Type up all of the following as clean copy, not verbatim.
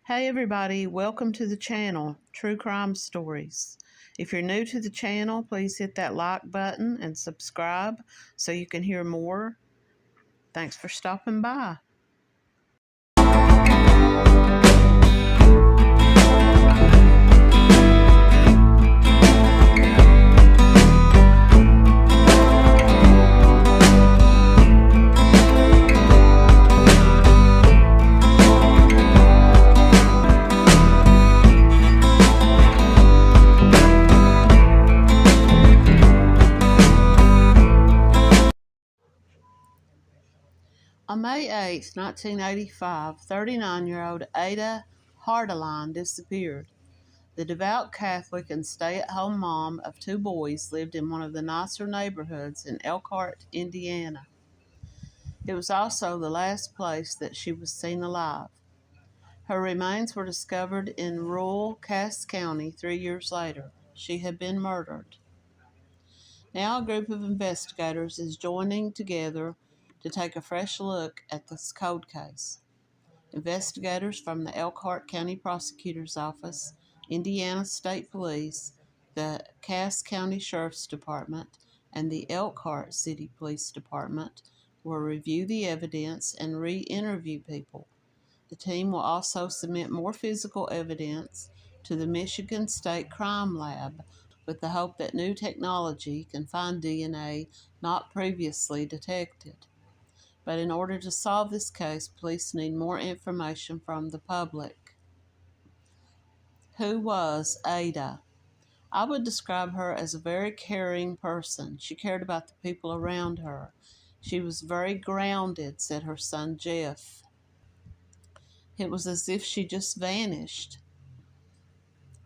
Hey everybody, welcome to the channel, True Crime Stories. If you're new to the channel, please hit that like button and subscribe so you can hear more. Thanks for stopping by. On May 8, 1985, 39-year-old Ada Haradine disappeared. The devout Catholic and stay-at-home mom of two boys lived in one of the nicer neighborhoods in Elkhart, Indiana. It was also the last place that she was seen alive. Her remains were discovered in rural Cass County 3 years later. She had been murdered. Now a group of investigators is joining together to take a fresh look at this cold case. Investigators from the Elkhart County Prosecutor's Office, Indiana State Police, the Cass County Sheriff's Department, and the Elkhart City Police Department will review the evidence and re-interview people. The team will also submit more physical evidence to the Michigan State Crime Lab with the hope that new technology can find DNA not previously detected. But in order to solve this case, police need more information from the public. Who was Ada? I would describe her as a very caring person. She cared about the people around her. She was very grounded, said her son Jeff. It was as if she just vanished.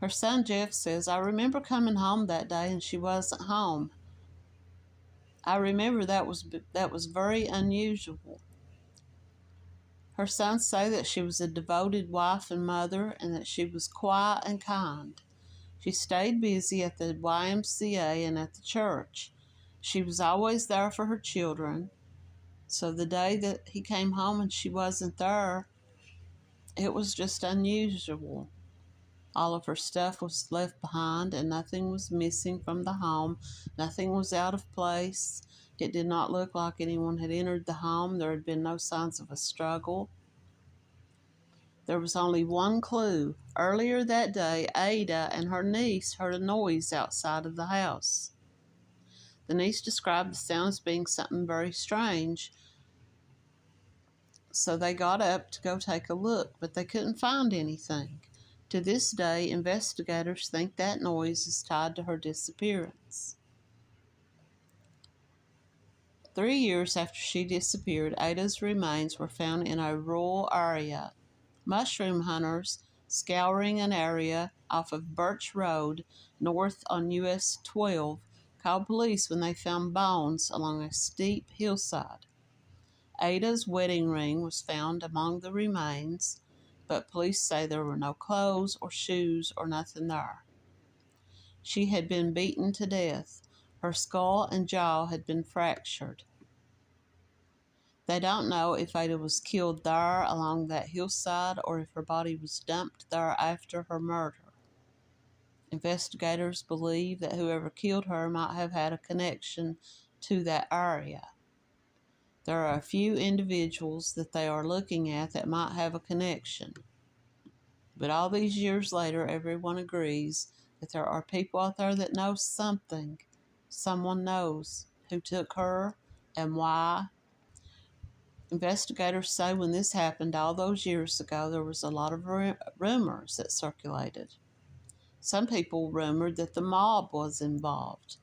Her son Jeff says, I remember coming home that day and she wasn't home. I remember that was very unusual. Her sons say that she was a devoted wife and mother and that she was quiet and kind. She stayed busy at the YMCA and at the church. She was always there for her children. So the day that he came home and she wasn't there, it was just unusual. All of her stuff was left behind and nothing was missing from the home. Nothing was out of place. It did not look like anyone had entered the home. There had been no signs of a struggle. There was only one clue. Earlier that day, Ada and her niece heard a noise outside of the house. The niece described the sound as being something very strange. So they got up to go take a look, but they couldn't find anything. To this day, investigators think that noise is tied to her disappearance. 3 years after she disappeared, Ada's remains were found in a rural area. Mushroom hunters scouring an area off of Birch Road north on US 12 called police when they found bones along a steep hillside. Ada's wedding ring was found among the remains, but police say there were no clothes or shoes or nothing there. She had been beaten to death. Her skull and jaw had been fractured. They don't know if Ada was killed there along that hillside or if her body was dumped there after her murder. Investigators believe that whoever killed her might have had a connection to that area. There are a few individuals that they are looking at that might have a connection. But all these years later, everyone agrees that there are people out there that know something. Someone knows who took her and why. Investigators say when this happened all those years ago, there was a lot of rumors that circulated. Some people rumored that the mob was involved.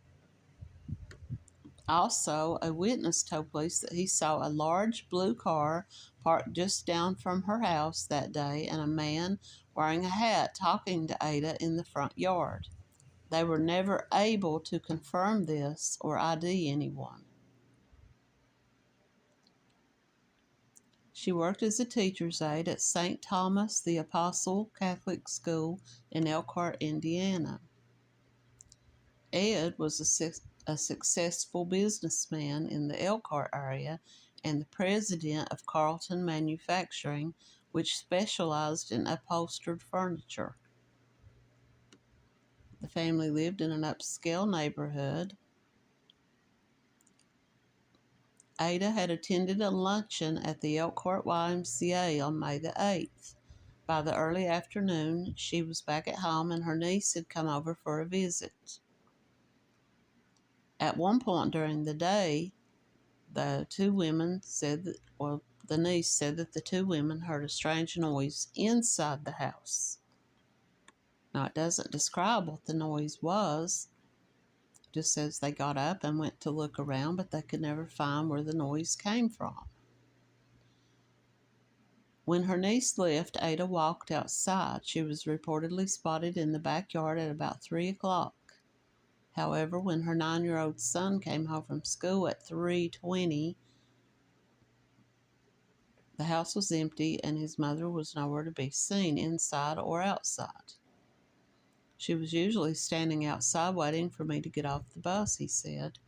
Also, a witness told police that he saw a large blue car parked just down from her house that day and a man wearing a hat talking to Ada in the front yard. They were never able to confirm this or ID anyone. She worked as a teacher's aide at St. Thomas the Apostle Catholic School in Elkhart, Indiana. Ed was a successful businessman in the Elkhart area and the president of Carlton Manufacturing, which specialized in upholstered furniture. The family lived in an upscale neighborhood. Ada had attended a luncheon at the Elkhart YMCA on May the 8th. By the early afternoon, she was back at home and her niece had come over for a visit. At one point during the day, the niece said that the two women heard a strange noise inside the house. Now, it doesn't describe what the noise was. It just says they got up and went to look around, but they could never find where the noise came from. When her niece left, Ada walked outside. She was reportedly spotted in the backyard at about 3 o'clock. However, when her 9-year-old son came home from school at 3:20, the house was empty and his mother was nowhere to be seen, inside or outside. She was usually standing outside waiting for me to get off the bus, he said.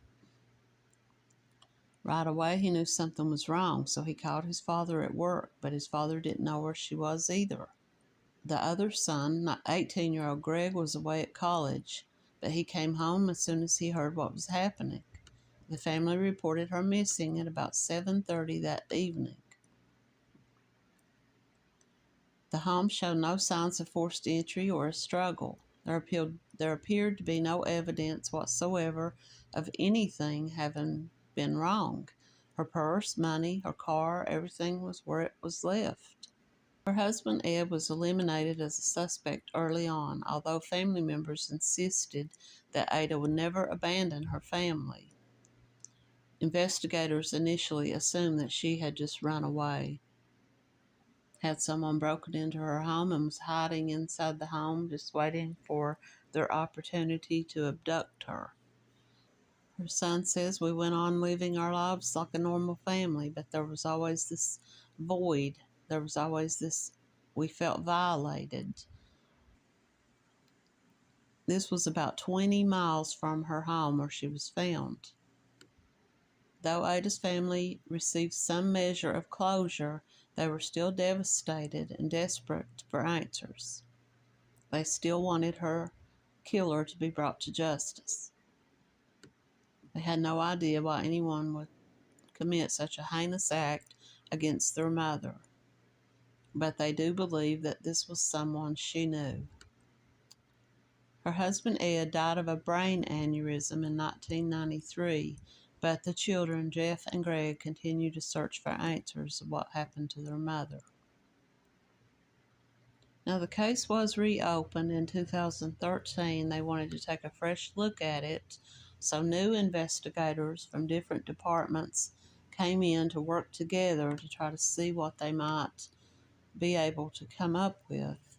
Right away, he knew something was wrong, so he called his father at work, but his father didn't know where she was either. The other son, 18-year-old Greg, was away at college, but he came home as soon as he heard what was happening. The family reported her missing at about 7:30 that evening. The home showed no signs of forced entry or a struggle. There appeared to be no evidence whatsoever of anything having been wrong. Her purse, money, her car, everything was where it was left. Her husband, Ed, was eliminated as a suspect early on, although family members insisted that Ada would never abandon her family. Investigators initially assumed that she had just run away. Had someone broken into her home and was hiding inside the home, just waiting for their opportunity to abduct her. Her son says, "We went on living our lives like a normal family, but there was always this void. There was always this, we felt violated." This was about 20 miles from her home where she was found. Though Ada's family received some measure of closure, they were still devastated and desperate for answers. They still wanted her killer to be brought to justice. They had no idea why anyone would commit such a heinous act against their mother, but they do believe that this was someone she knew. Her husband Ed died of a brain aneurysm in 1993, but the children, Jeff and Greg, continue to search for answers of what happened to their mother. Now, the case was reopened in 2013. They wanted to take a fresh look at it, so new investigators from different departments came in to work together to try to see what they might be able to come up with.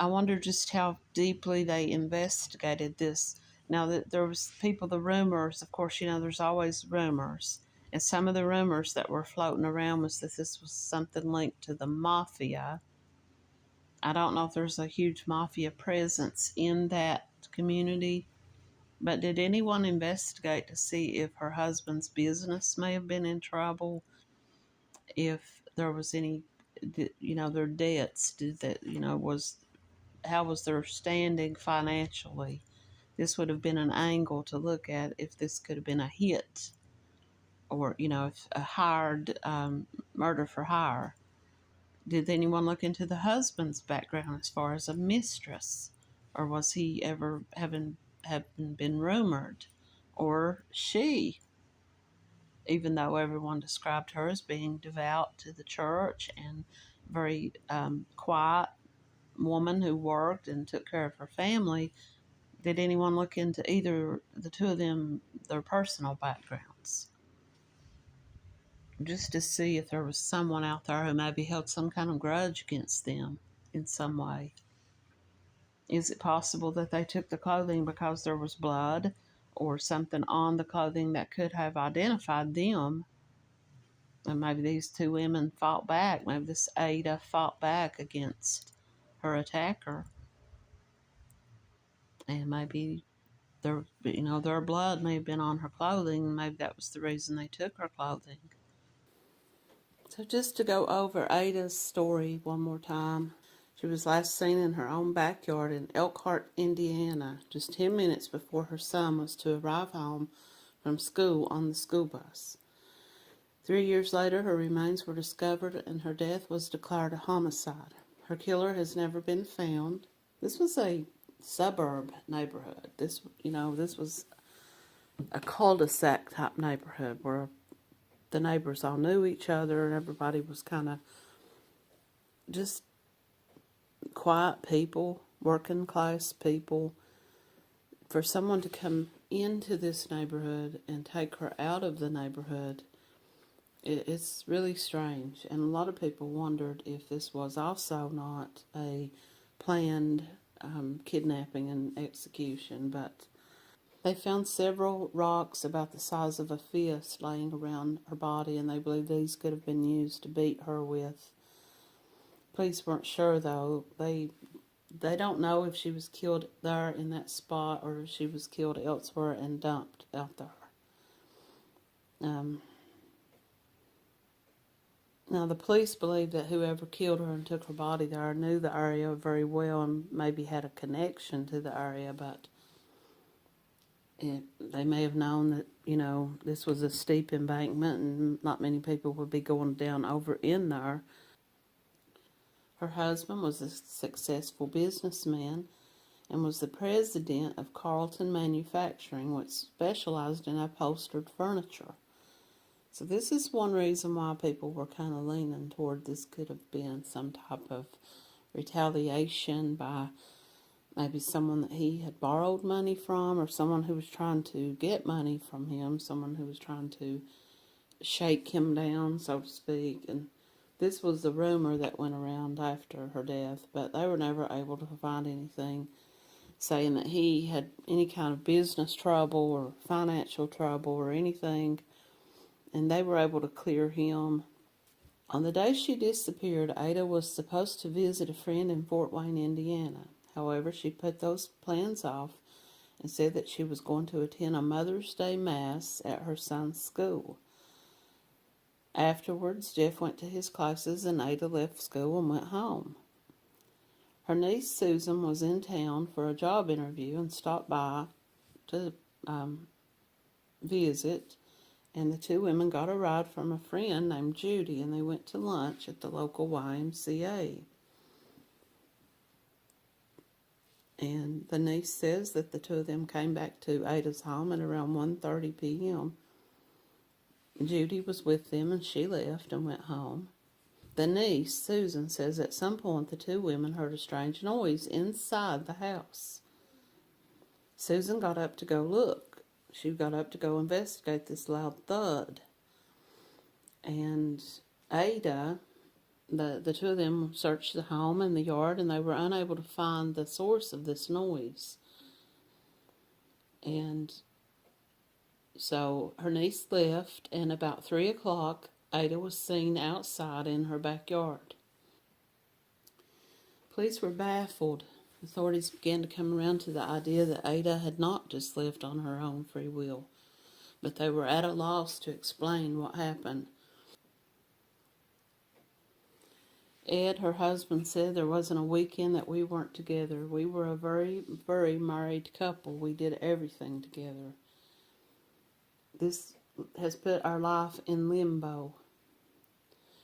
I wonder just how deeply they investigated this. Now, that there was the rumors, of course, there's always rumors. And some of the rumors that were floating around was that this was something linked to the mafia. I don't know if there's a huge mafia presence in that community, but did anyone investigate to see if her husband's business may have been in trouble? If there was any, their debts, how was their standing financially? This would have been an angle to look at if this could have been a hit or, if a hired murder for hire. Did anyone look into the husband's background as far as a mistress? Or was he ever having been rumored? Or she? Even though everyone described her as being devout to the church and very quiet woman who worked and took care of her family, did anyone look into either the two of them, their personal backgrounds? Just to see if there was someone out there who maybe held some kind of grudge against them in some way. Is it possible that they took the clothing because there was blood or something on the clothing that could have identified them? And maybe these two women fought back. Maybe this Ada fought back against her attacker. And maybe their blood may have been on her clothing. Maybe that was the reason they took her clothing. So just to go over Ada's story one more time. She was last seen in her own backyard in Elkhart, Indiana, just 10 minutes before her son was to arrive home from school on the school bus. 3 years later, her remains were discovered and her death was declared a homicide. Her killer has never been found. This was a suburb neighborhood. This was a cul-de-sac type neighborhood where the neighbors all knew each other and everybody was kind of just quiet people, working class people. For someone to come into this neighborhood and take her out of the neighborhood, it's really strange. And a lot of people wondered if this was also not a planned kidnapping and execution. But they found several rocks about the size of a fist laying around her body, and they believe these could have been used to beat her with. Police weren't sure, though. They don't know if she was killed there in that spot or if she was killed elsewhere and dumped out there. Now, the police believe that whoever killed her and took her body there knew the area very well and maybe had a connection to the area, but they may have known that, this was a steep embankment and not many people would be going down over in there. Her husband was a successful businessman and was the president of Carlton Manufacturing, which specialized in upholstered furniture. So this is one reason why people were kind of leaning toward this could have been some type of retaliation by maybe someone that he had borrowed money from, or someone who was trying to get money from him, someone who was trying to shake him down, so to speak. And this was the rumor that went around after her death, but they were never able to find anything saying that he had any kind of business trouble or financial trouble or anything, and they were able to clear him. On the day she disappeared, Ada was supposed to visit a friend in Fort Wayne, Indiana. However, she put those plans off and said that she was going to attend a Mother's Day Mass at her son's school. Afterwards, Jeff went to his classes and Ada left school and went home. Her niece Susan was in town for a job interview and stopped by to visit, and the two women got a ride from a friend named Judy, and they went to lunch at the local YMCA. And the niece says that the two of them came back to Ada's home at around 1:30 p.m. Judy was with them, and she left and went home. The niece, Susan, says at some point the two women heard a strange noise inside the house. Susan got up to go look. She got up to go investigate this loud thud. And Ada, the two of them searched the home and the yard, and they were unable to find the source of this noise. And so her niece left, and about 3 o'clock, Ada was seen outside in her backyard. Police were baffled. Authorities began to come around to the idea that Ada had not just left on her own free will, but they were at a loss to explain what happened. Ed, her husband, said there wasn't a weekend that we weren't together. We were a very, very married couple. We did everything together. This has put our life in limbo.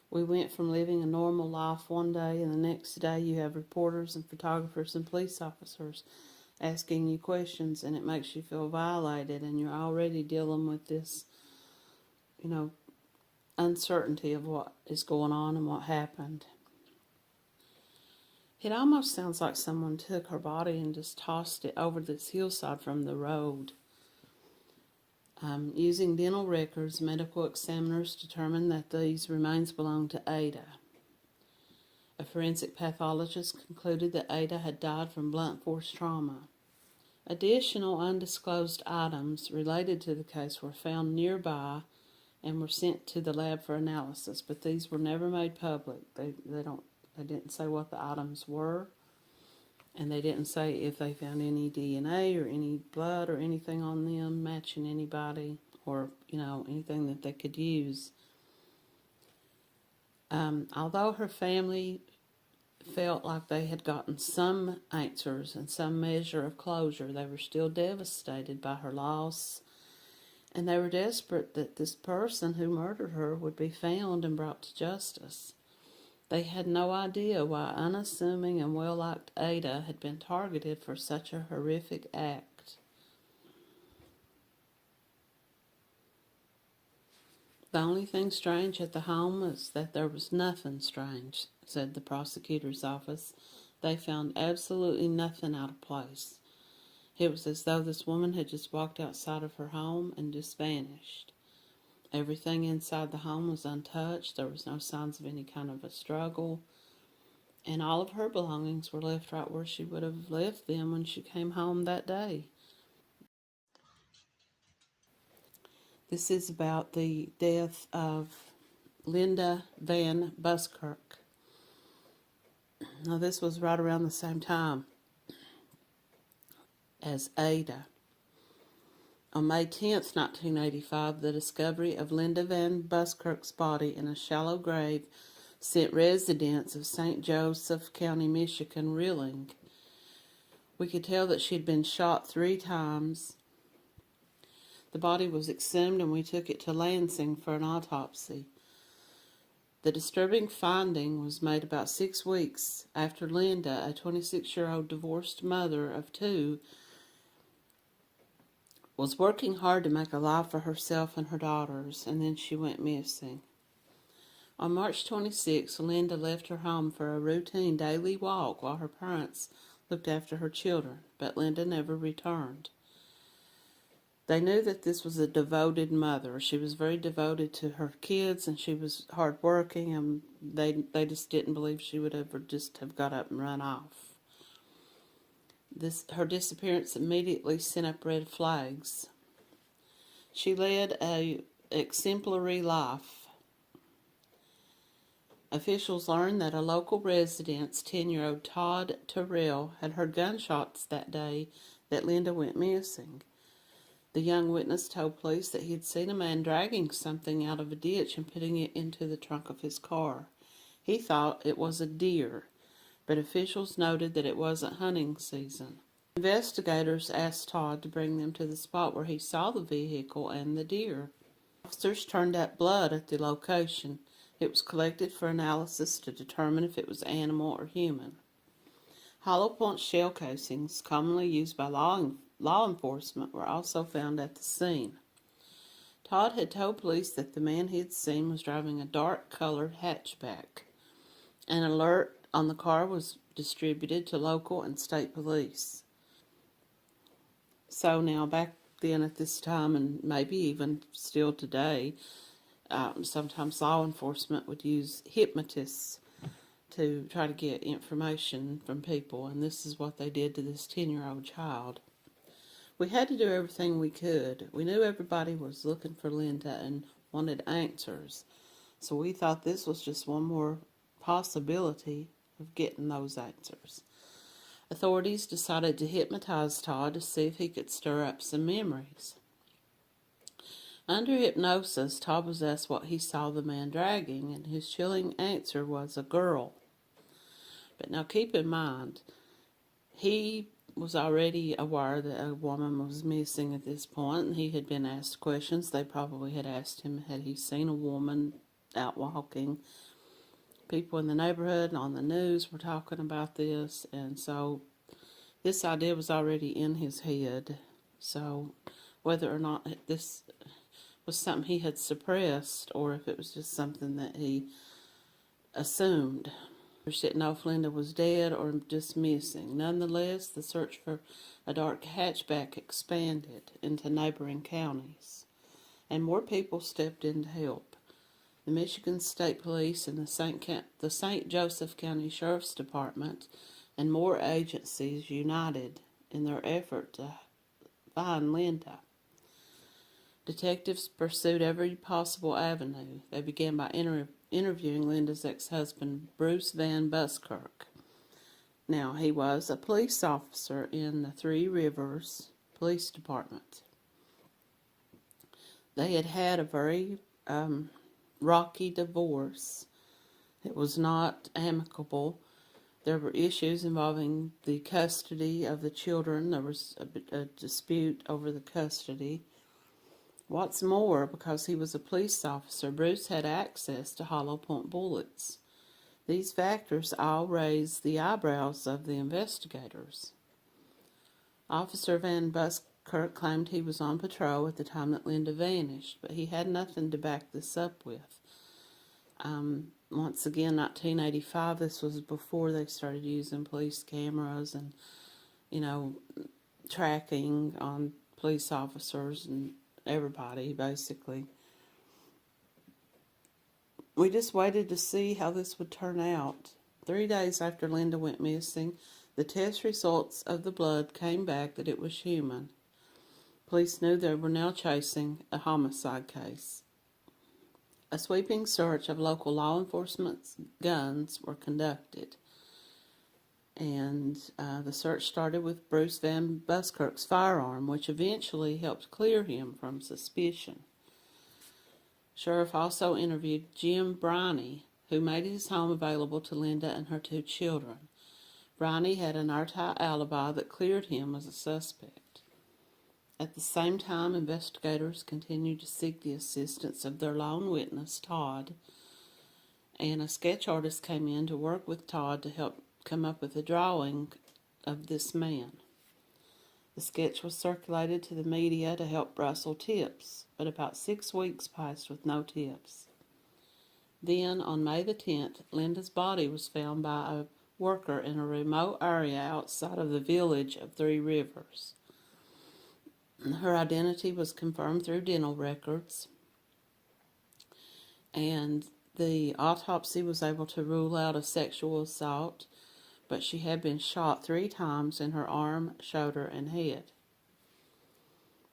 We went from living a normal life one day, and the next day you have reporters and photographers and police officers asking you questions, and it makes you feel violated, and you're already dealing with this, uncertainty of what is going on and what happened. It almost sounds like someone took her body and just tossed it over this hillside from the road. Using dental records, medical examiners determined that these remains belonged to Ada. A forensic pathologist concluded that Ada had died from blunt force trauma. Additional undisclosed items related to the case were found nearby and were sent to the lab for analysis, but these were never made public. They didn't say what the items were, and they didn't say if they found any DNA or any blood or anything on them matching anybody, or anything that they could use. Although her family felt like they had gotten some answers and some measure of closure, they were still devastated by her loss, and they were desperate that this person who murdered her would be found and brought to justice. They had no idea why unassuming and well-liked Ada had been targeted for such a horrific act. The only thing strange at the home was that there was nothing strange, said the prosecutor's office. They found absolutely nothing out of place. It was as though this woman had just walked outside of her home and just vanished. Everything inside the home was untouched. There was no signs of any kind of a struggle. And all of her belongings were left right where she would have left them when she came home that day. This is about the death of Linda Van Buskirk. Now, this was right around the same time as Ada. On May 10th, 1985, the discovery of Linda Van Buskirk's body in a shallow grave sent residents of St. Joseph County, Michigan, reeling. We could tell that she had been shot 3 times. The body was exhumed and we took it to Lansing for an autopsy. The disturbing finding was made about 6 weeks after Linda, a 26-year-old divorced mother of 2, was working hard to make a life for herself and her daughters, and then she went missing. On March 26, Linda left her home for a routine daily walk while her parents looked after her children, but Linda never returned. They knew that this was a devoted mother. She was very devoted to her kids, and she was hardworking, and they just didn't believe she would ever just have got up and run off. Her disappearance immediately sent up red flags. She led an exemplary life. Officials learned that a local resident's 10-year-old Todd Terrell had heard gunshots that day that Linda went missing. The young witness told police that he had seen a man dragging something out of a ditch and putting it into the trunk of his car. He thought it was a deer, but officials noted that it wasn't hunting season. Investigators asked Todd to bring them to the spot where he saw the vehicle and the deer. Officers turned up blood at the location. It was collected for analysis to determine if it was animal or human. Hollow point shell casings, commonly used by law enforcement, were also found at the scene. Todd had told police that the man he had seen was driving a dark-colored hatchback. An alert on the car was distributed to local and state police. So now, back then at this time, and maybe even still today, sometimes law enforcement would use hypnotists to try to get information from people, and this is what they did to this 10-year-old child. We had to do everything we could. We knew everybody was looking for Linda and wanted answers, so we thought this was just one more possibility of getting those answers. Authorities decided to hypnotize Todd to see if he could stir up some memories. Under hypnosis, Todd was asked what he saw the man dragging, and his chilling answer was a girl. But now keep in mind, he was already aware that a woman was missing at this point, and he had been asked questions. They probably had asked him, had he seen a woman out walking. People in the neighborhood and on the news were talking about this, and so this idea was already in his head. So whether or not this was something he had suppressed, or if it was just something that he assumed. He didn't know if Linda was dead or just missing. Nonetheless, the search for a dark hatchback expanded into neighboring counties, and more people stepped in to help. The Michigan State Police and the St. Joseph County Sheriff's Department and more agencies united in their effort to find Linda. Detectives pursued every possible avenue. They began by interviewing Linda's ex-husband, Bruce Van Buskirk. Now, he was a police officer in the Three Rivers Police Department. They had had a very rocky divorce. It was not amicable. There were issues involving the custody of the children. There was a dispute over the custody. What's more, because he was a police officer, Bruce had access to hollow point bullets. These factors all raised the eyebrows of the investigators. Officer Van Buskirk claimed he was on patrol at the time that Linda vanished, but he had nothing to back this up with. Once again, 1985, this was before they started using police cameras and, tracking on police officers and everybody, basically. We just waited to see how this would turn out. 3 days after Linda went missing, the test results of the blood came back that it was human. Police knew they were now chasing a homicide case. A sweeping search of local law enforcement's guns were conducted. And the search started with Bruce Van Buskirk's firearm, which eventually helped clear him from suspicion. Sheriff also interviewed Jim Briney, who made his home available to Linda and her 2 children. Briney had an airtight alibi that cleared him as a suspect. At the same time, investigators continued to seek the assistance of their lone witness, Todd, and a sketch artist came in to work with Todd to help come up with a drawing of this man. The sketch was circulated to the media to help rustle tips, but about 6 weeks passed with no tips. Then, on May the 10th, Linda's body was found by a worker in a remote area outside of the village of 3 Rivers. Her identity was confirmed through dental records, and the autopsy was able to rule out a sexual assault, but she had been shot 3 times in her arm, shoulder, and head.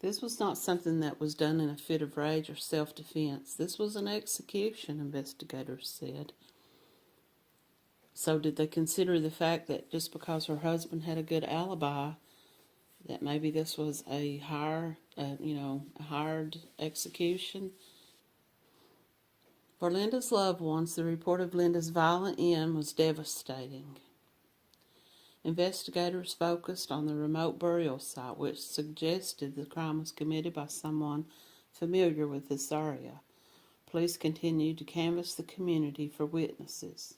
This was not something that was done in a fit of rage or self-defense. This was an execution, investigators said. So did they consider the fact that just because her husband had a good alibi, that maybe this was a hired execution? For Linda's loved ones, the report of Linda's violent end was devastating. Investigators focused on the remote burial site, which suggested the crime was committed by someone familiar with this area. Police continued to canvass the community for witnesses.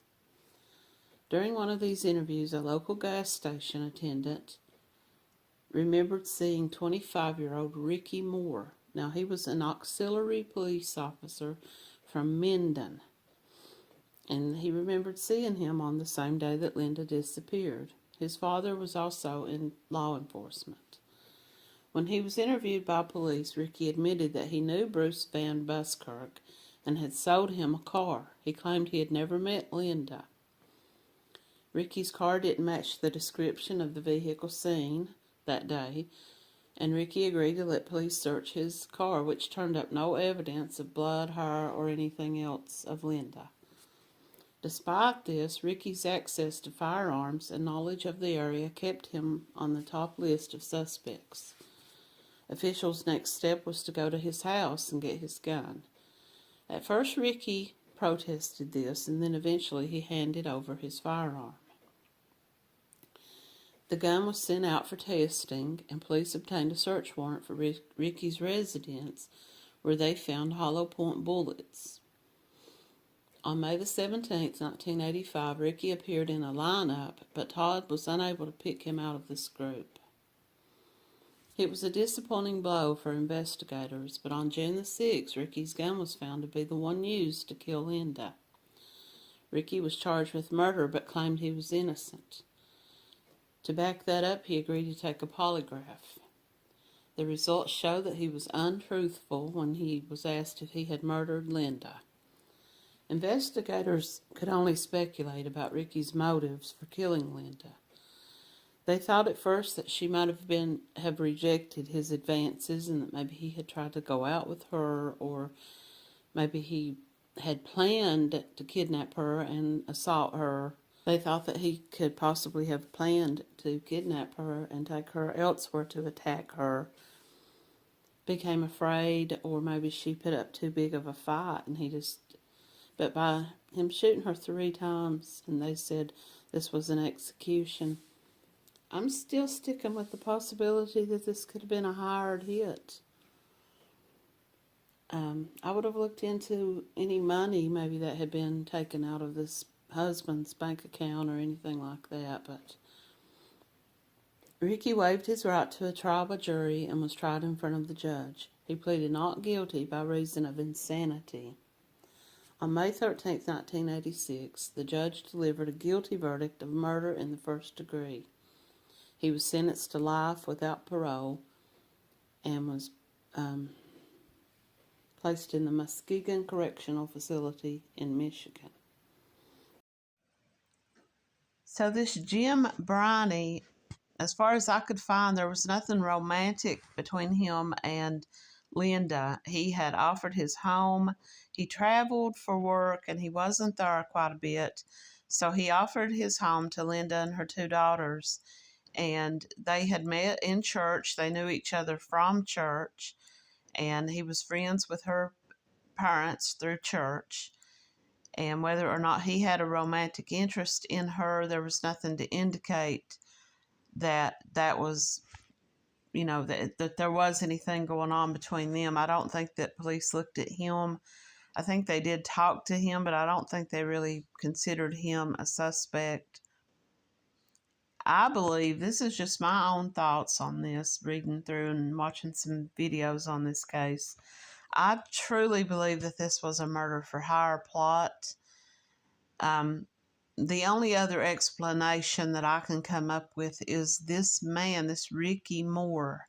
During one of these interviews, a local gas station attendant remembered seeing 25-year-old Ricky Moore. Now, he was an auxiliary police officer from Minden, and he remembered seeing him on the same day that Linda disappeared. His father was also in law enforcement. When he was interviewed by police, Ricky admitted that he knew Bruce Van Buskirk and had sold him a car. He claimed he had never met Linda. Ricky's car didn't match the description of the vehicle seen that day, and Ricky agreed to let police search his car, which turned up no evidence of blood, hair, or anything else of Linda. Despite this, Ricky's access to firearms and knowledge of the area kept him on the top list of suspects. Officials' next step was to go to his house and get his gun. At first, Ricky protested this, and then eventually he handed over his firearm. The gun was sent out for testing, and police obtained a search warrant for Ricky's residence, where they found hollow point bullets. On May the 17th, 1985, Ricky appeared in a lineup, but Todd was unable to pick him out of this group. It was a disappointing blow for investigators, but on June the 6th, Ricky's gun was found to be the one used to kill Linda. Ricky was charged with murder, but claimed he was innocent. To back that up, he agreed to take a polygraph. The results show that he was untruthful when he was asked if he had murdered Linda. Investigators could only speculate about Ricky's motives for killing Linda. They thought at first that she might have rejected his advances, and that maybe he had tried to go out with her, or maybe he had planned to kidnap her and assault her. They thought that he could possibly have planned to kidnap her and take her elsewhere to attack her, became afraid, or maybe she put up too big of a fight, and but by him shooting her 3 times, and they said this was an execution. I'm still sticking with the possibility that this could have been a hired hit. I would have looked into any money maybe that had been taken out of this husband's bank account or anything like that, but Ricky waived his right to a trial by jury and was tried in front of the judge. He pleaded not guilty by reason of insanity. On May 13, 1986, the judge delivered a guilty verdict of murder in the first degree. He was sentenced to life without parole and was placed in the Muskegon Correctional Facility in Michigan. So this Jim Briney, as far as I could find, there was nothing romantic between him and Linda. He had offered his home. He traveled for work and he wasn't there quite a bit. So he offered his home to Linda and her 2 daughters. And they had met in church. They knew each other from church. And he was friends with her parents through church. And whether or not he had a romantic interest in her, there was nothing to indicate that was, that there was anything going on between them. I don't think that police looked at him. I think they did talk to him, but I don't think they really considered him a suspect. I believe, this is just my own thoughts on this, reading through and watching some videos on this case. I truly believe that this was a murder for hire plot. The only other explanation that I can come up with is this man, this Ricky Moore,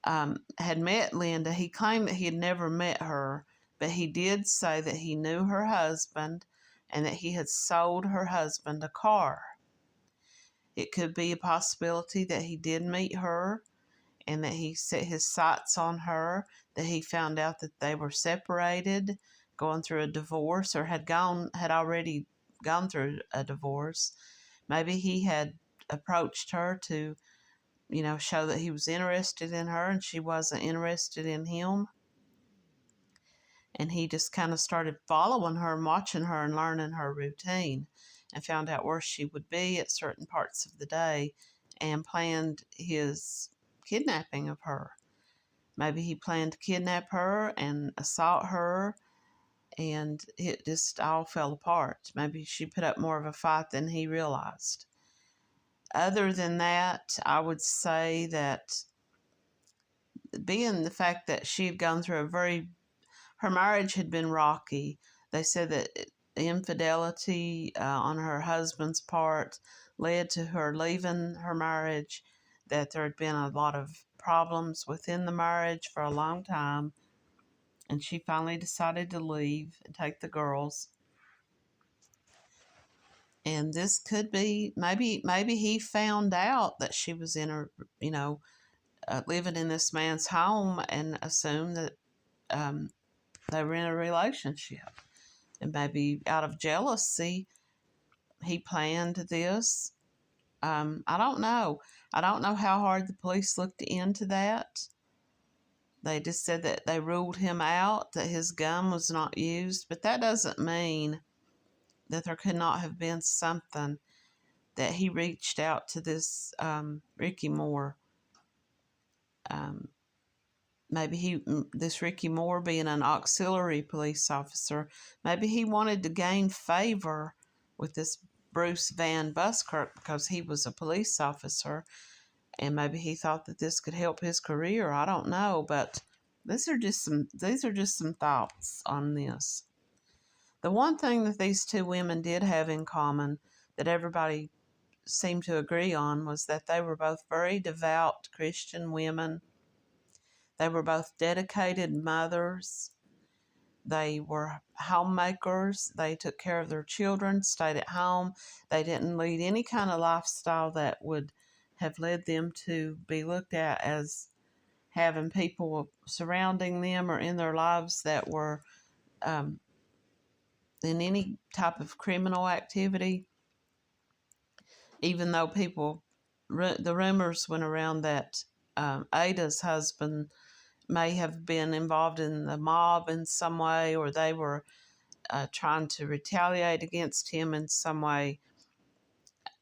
had met Linda. He claimed that he had never met her, but he did say that he knew her husband and that he had sold her husband a car. It could be a possibility that he did meet her and that he set his sights on her, that he found out that they were separated, going through a divorce, or had already gone through a divorce. Maybe he had approached her to, show that he was interested in her and she wasn't interested in him. And he just kind of started following her and watching her and learning her routine and found out where she would be at certain parts of the day and planned his kidnapping of her. Maybe he planned to kidnap her and assault her, and it just all fell apart. Maybe she put up more of a fight than he realized. Other than that, I would say that being the fact that she had gone through her marriage had been rocky. They said that infidelity on her husband's part led to her leaving her marriage, that there had been a lot of problems within the marriage for a long time, and she finally decided to leave and take the girls. And this could be, maybe he found out that she was in her, living in this man's home and assumed that they were in a relationship. And maybe out of jealousy, he planned this. I don't know. I don't know how hard the police looked into that. They just said that they ruled him out, that his gun was not used. But that doesn't mean that there could not have been something, that he reached out to this Ricky Moore. Maybe this Ricky Moore, being an auxiliary police officer, maybe he wanted to gain favor with this Bruce Van Buskirk because he was a police officer, and maybe he thought that this could help his career. I don't know, but these are just some thoughts on this. The one thing that these 2 women did have in common that everybody seemed to agree on was that they were both very devout Christian women. They were both dedicated mothers. They were homemakers. They took care of their children, stayed at home. They didn't lead any kind of lifestyle that would have led them to be looked at as having people surrounding them or in their lives that were in any type of criminal activity. Even though the rumors went around that Ada's husband may have been involved in the mob in some way, or they were trying to retaliate against him in some way.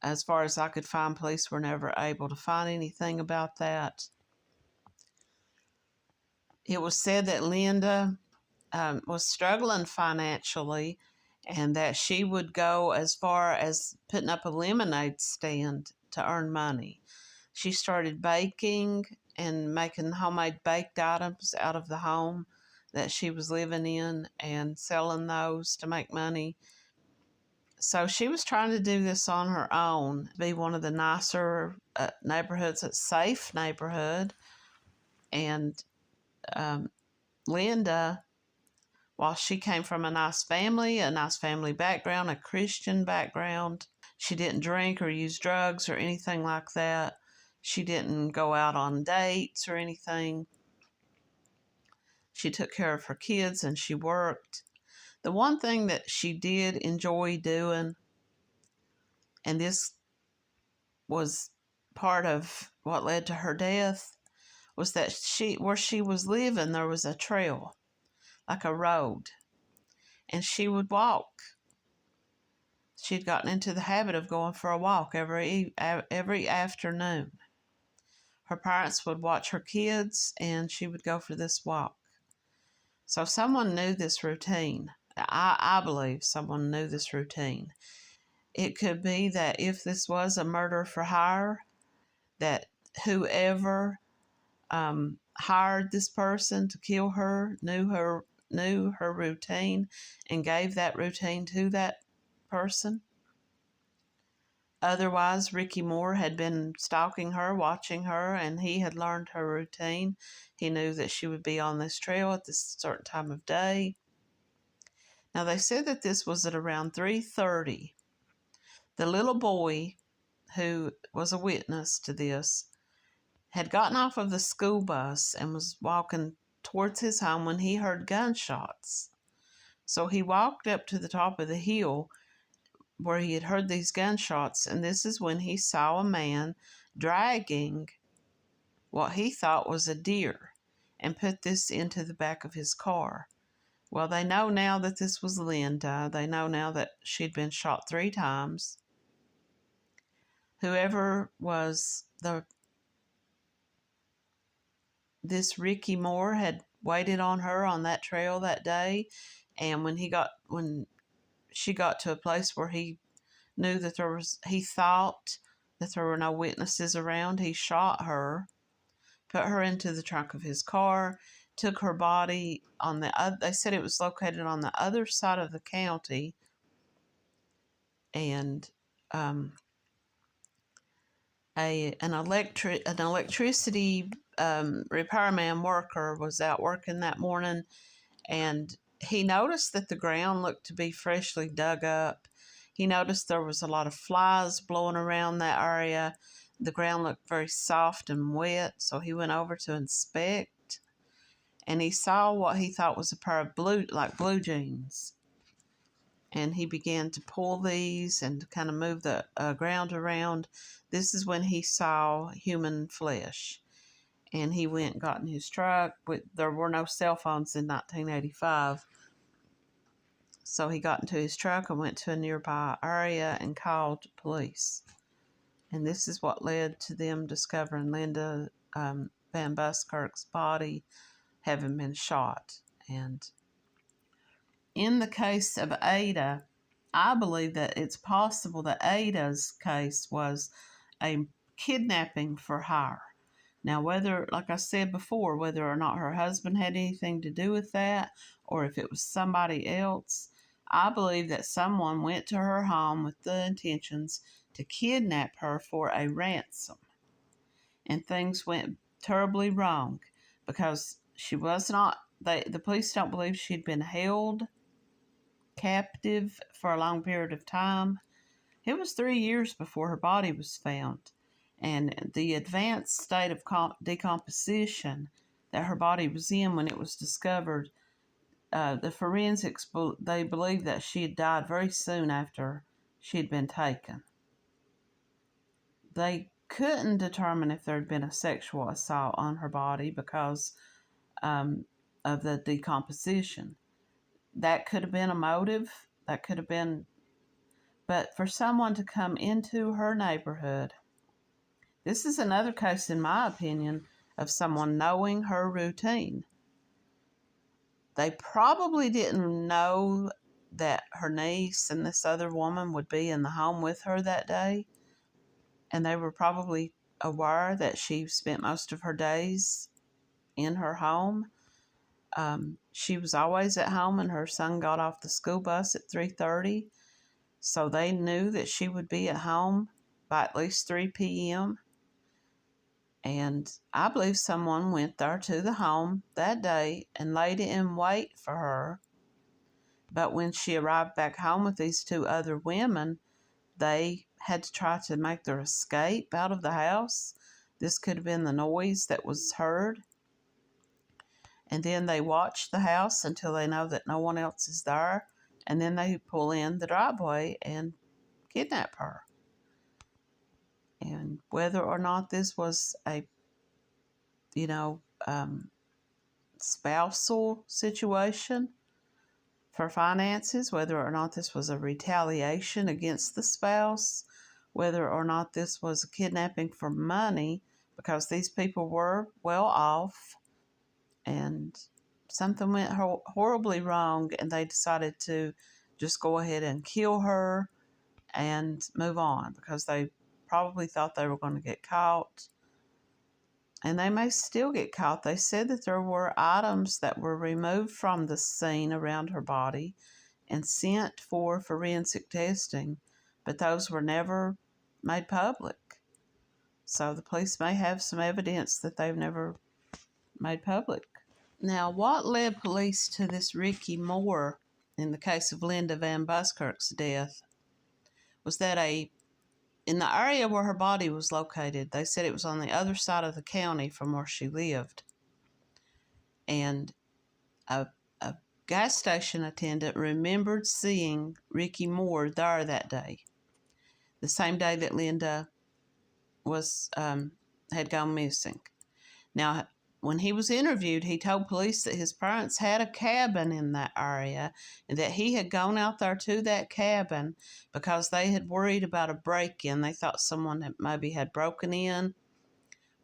As far as I could find, police were never able to find anything about that. It was said that Linda was struggling financially and that she would go as far as putting up a lemonade stand to earn money. She started baking and making homemade baked items out of the home that she was living in and selling those to make money. So she was trying to do this on her own, be one of the nicer neighborhoods, a safe neighborhood. And Linda, while she came from a nice family background, a Christian background, she didn't drink or use drugs or anything like that. She didn't go out on dates or anything. She took care of her kids and she worked. The one thing that she did enjoy doing, and this was part of what led to her death, was that where she was living, there was a trail, like a road, and she would walk. She'd gotten into the habit of going for a walk every afternoon. Her parents would watch her kids, and she would go for this walk. So someone knew this routine. I believe someone knew this routine. It could be that if this was a murder for hire, that whoever hired this person to kill her knew her routine and gave that routine to that person. Otherwise, Ricky Moore had been stalking her, watching her, and he had learned her routine. He knew that she would be on this trail at this certain time of day. Now, they said that this was at around 3:30. The little boy, who was a witness to this, had gotten off of the school bus and was walking towards his home when he heard gunshots. So he walked up to the top of the hill where he had heard these gunshots, and this is when he saw a man dragging what he thought was a deer and put this into the back of his car. Well, they know now that this was Linda. They know now that she'd been shot 3 times. Whoever was this Ricky Moore had waited on her on that trail that day, and when she got to a place where he knew that he thought that there were no witnesses around, he shot her, put her into the trunk of his car, took her body on they said it was located on the other side of the county, and an electricity repairman worker was out working that morning, and he noticed that the ground looked to be freshly dug up. He noticed there was a lot of flies blowing around that area. The ground looked very soft and wet, so he went over to inspect, and he saw what he thought was a pair of blue jeans. And he began to pull these and kind of move the ground around. This is when he saw human flesh. And he went and got in his truck. There were no cell phones in 1985. So he got into his truck and went to a nearby area and called police. And this is what led to them discovering Linda Van Buskirk's body having been shot. And in the case of Ada, I believe that it's possible that Ada's case was a kidnapping for hire. Now, whether, like I said before, whether or not her husband had anything to do with that, or if it was somebody else, I believe that someone went to her home with the intentions to kidnap her for a ransom. And things went terribly wrong because she was not, the police don't believe she'd been held captive for a long period of time. It was 3 years before her body was found. And the advanced state of decomposition that her body was in when it was discovered, the forensics, they believed that she had died very soon after she had been taken. They couldn't determine if there had been a sexual assault on her body because of the decomposition. that could have been a motive. That could have been, but for someone to come into her neighborhood, this is another case, in my opinion, of someone knowing her routine. They probably didn't know that her niece and this other woman would be in the home with her that day, and they were probably aware that she spent most of her days in her home. She was always at home, and her son got off the school bus at 3:30, so they knew that she would be at home by at least 3 p.m. And I believe someone went there to the home that day and laid in wait for her. But when she arrived back home with these two other women, they had to try to make their escape out of the house. This could have been the noise that was heard. And then they watch the house until they know that no one else is there. And then they pull in the driveway and kidnap her. And whether or not this was a, spousal situation for finances, whether or not this was a retaliation against the spouse, whether or not this was a kidnapping for money, because these people were well off and something went horribly wrong, and they decided to just go ahead and kill her and move on because they probably thought they were going to get caught. And they may still get caught. They said that there were items that were removed from the scene around her body and sent for forensic testing, but those were never made public. So the police may have some evidence that they've never made public. Now, what led police to this Ricky Moore in the case of Linda Van Buskirk's death was that in the area where her body was located, they said it was on the other side of the county from where she lived. And a gas station attendant remembered seeing Ricky Moore there that day, the same day that Linda had gone missing. Now, when he was interviewed, he told police that his parents had a cabin in that area and that he had gone out there to that cabin because they had worried about a break-in. They thought someone maybe had broken in,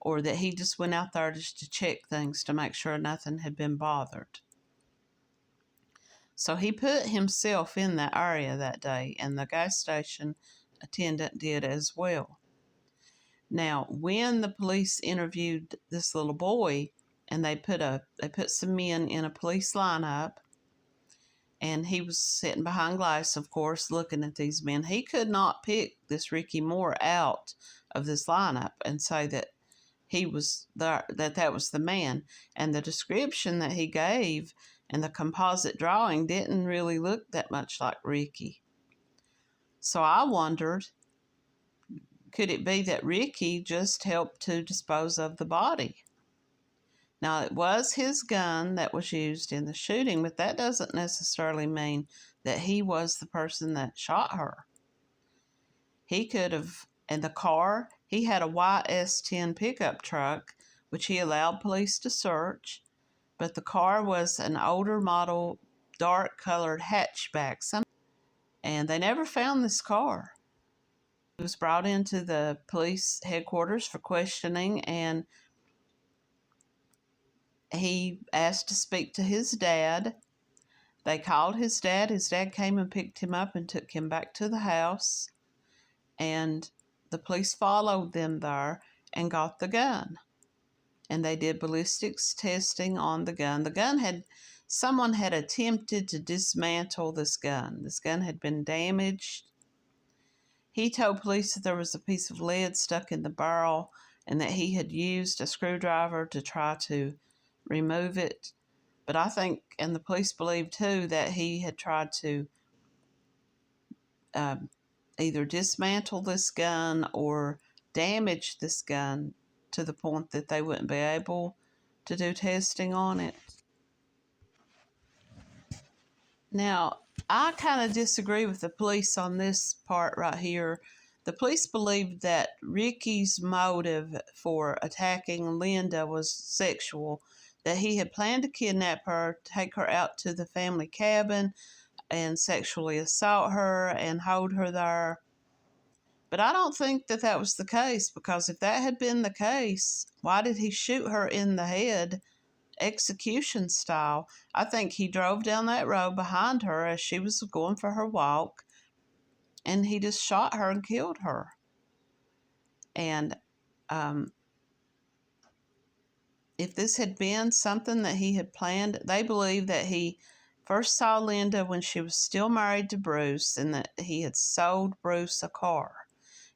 or that he just went out there just to check things to make sure nothing had been bothered. So he put himself in that area that day, and the gas station attendant did as well. Now, when the police interviewed this little boy, and they put some men in a police lineup, and he was sitting behind glass, of course, looking at these men, he could not pick this Ricky Moore out of this lineup and say that he was there, that was the man. And the description that he gave and the composite drawing didn't really look that much like Ricky. So I wondered, could it be that Ricky just helped to dispose of the body? Now, it was his gun that was used in the shooting, but that doesn't necessarily mean that he was the person that shot her. He could have, and the car, he had a white S10 pickup truck, which he allowed police to search, but the car was an older model, dark-colored hatchback, and they never found this car. He was brought into the police headquarters for questioning, and he asked to speak to his dad. They called his dad. His dad came and picked him up and took him back to the house, and the police followed them there and got the gun. And they did ballistics testing on the gun. Someone had attempted to dismantle this gun. This gun had been damaged. He told police that there was a piece of lead stuck in the barrel and that he had used a screwdriver to try to remove it. But I think, and the police believe too, that he had tried to either dismantle this gun or damage this gun to the point that they wouldn't be able to do testing on it. Now, I kind of disagree with the police on this part right here. The police believed that Ricky's motive for attacking Linda was sexual, that he had planned to kidnap her, take her out to the family cabin, and sexually assault her and hold her there. But I don't think that that was the case, because if that had been the case, why did he shoot her in the head, execution style? I think he drove down that road behind her as she was going for her walk, and he just shot her and killed her. And if this had been something that he had planned, they believe that he first saw Linda when she was still married to Bruce, and that he had sold Bruce a car.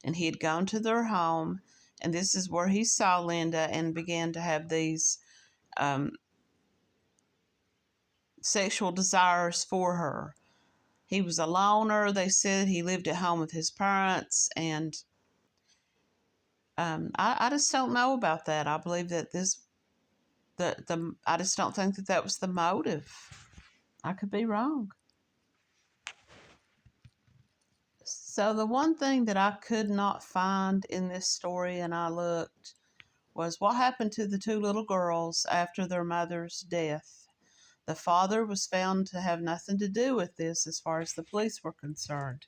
And he had gone to their home, and this is where he saw Linda and began to have these sexual desires for her. He was a loner. They said he lived at home with his parents, and I just don't know about that. I believe that I just don't think that that was the motive. I could be wrong. So the one thing that I could not find in this story, and I looked, was what happened to the two little girls after their mother's death. The father was found to have nothing to do with this as far as the police were concerned.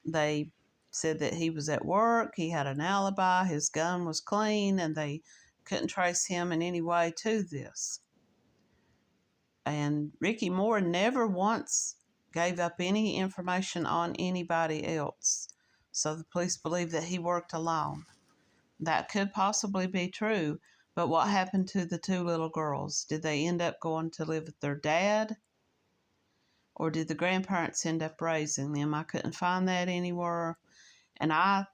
They said that he was at work, he had an alibi, his gun was clean, and they couldn't trace him in any way to this. And Ricky Moore never once gave up any information on anybody else. So the police believe that he worked alone. That could possibly be true, but what happened to the two little girls? Did they end up going to live with their dad? Or did the grandparents end up raising them? I couldn't find that anywhere. And I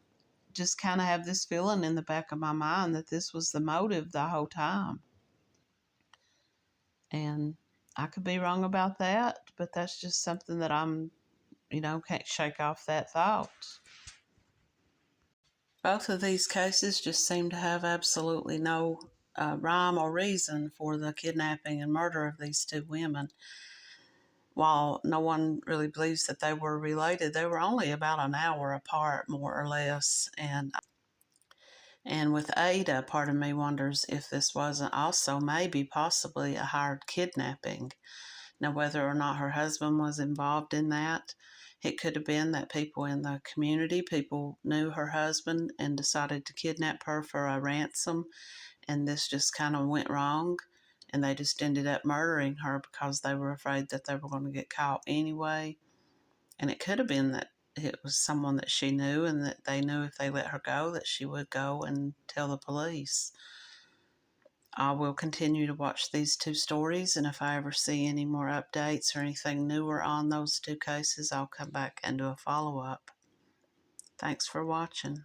just kind of have this feeling in the back of my mind that this was the motive the whole time. And I could be wrong about that, but that's just something that can't shake off that thought. Both of these cases just seem to have absolutely no rhyme or reason for the kidnapping and murder of these two women. While no one really believes that they were related, they were only about an hour apart, more or less. And with Ada, part of me wonders if this wasn't also maybe possibly a hired kidnapping. Now, whether or not her husband was involved in that, it could have been that people in the community, people knew her husband and decided to kidnap her for a ransom, and this just kind of went wrong, and they just ended up murdering her because they were afraid that they were going to get caught anyway. And it could have been that it was someone that she knew, and that they knew if they let her go that she would go and tell the police. I will continue to watch these two stories, and if I ever see any more updates or anything newer on those two cases, I'll come back and do a follow-up. Thanks for watching.